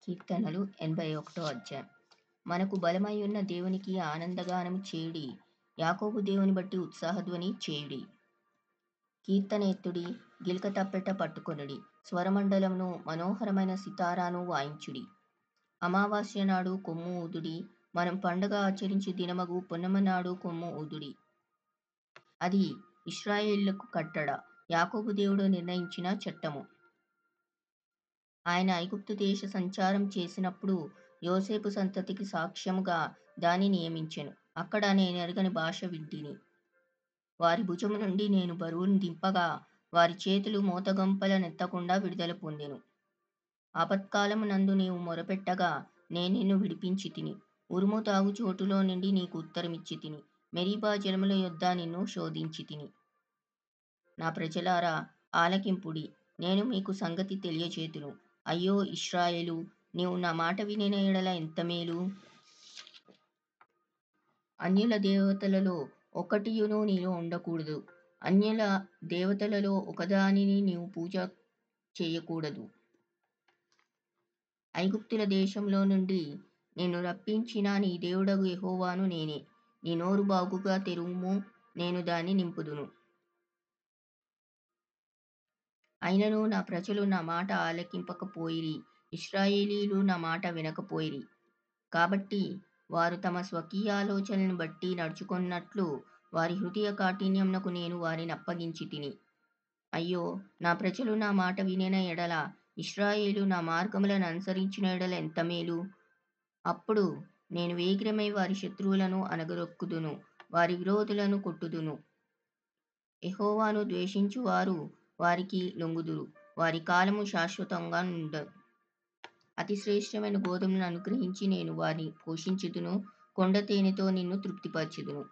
కీర్తనలు 81 అధ్యాయం. మనకు బలమైయున్న దేవునికి ఆనందగానము చేయుడి. యాకోబు దేవుని బట్టి ఉత్సాహధ్వని చేయుడి. కీర్తన ఎత్తుడి, గిలక తప్పెట పట్టుకొనుడి. స్వరమండలమును మనోహరమైన సితారాను వాయించుడి. అమావాస్య నాడు కొమ్ము ఊదుడి. మనం పండగ ఆచరించు దినమగు పున్నమ నాడు కొమ్ము ఊదుడి. అది ఇశ్రాయేలులకు కట్టడ, యాకోబు దేవుడు నిర్ణయించిన చట్టము. ఆయన ఐగుప్తు దేశ సంచారం చేసినప్పుడు యోసేపు సంతతికి సాక్ష్యముగా దాన్ని నియమించెను. అక్కడ నేనెరగని భాష వింటిని. వారి భుజము నుండి నేను బరువును దింపగా వారి చేతులు మోతగంపల నెత్తకుండా విడుదల పొందెను. ఆపత్కాలమునందు నీవు మొరపెట్టగా నేను నిన్ను విడిపించి తిని. ఉరుము తాగు చోటులో నుండి నీకు ఉత్తరమిచ్చి తిని. మెరీబా జలముల యొద్ద నిన్ను శోధించి తిని. నా ప్రజలారా ఆలకింపుడి, నేను మీకు సంగతి తెలియచేతును. అయ్యో ఇశ్రాయేలు, నీవు నా మాట వినిన ఎడల ఎంత మేలు. అన్యుల దేవతలలో ఒకటియును నీలో ఉండకూడదు. అన్యుల దేవతలలో ఒకదానిని నీవు పూజ చేయకూడదు. ఐగుప్తుల దేశంలో నుండి నేను రప్పించిన నీ దేవుడగు యెహోవాను నేనే. నీ నోరు బాగుగా తెరువుము, నేను దాన్ని నింపుదును. అయినను నా ప్రజలు నా మాట ఆలకింపకపోయిరి, ఇశ్రాయేలీయులు నా మాట వినకపోయిరి. కాబట్టి వారు తమ స్వకీయాలోచనలను బట్టి నడుచుకొన్నట్లు వారి హృదయ కాఠిన్యమునకు నేను వారిని అప్పగించి తిని. అయ్యో, నా ప్రజలు నా మాట వినిన ఎడల, ఇశ్రాయేలు నా మార్గములను అనుసరించిన ఎడల ఎంత మేలు. అప్పుడు నేను వేగిరమై వారి శత్రువులను అణగదొక్కుదును, వారి విరోధులను కొట్టుదును. యెహోవాను ద్వేషించు వారు వారికి లొంగుదురు, వారి కాలము శాశ్వతంగా నుండు. అతి శ్రేష్టమైన గోధుమలను అనుగ్రహించి నేను వారిని పోషించుదును, కొండ తేనెతో నిన్ను తృప్తిపరచుదును.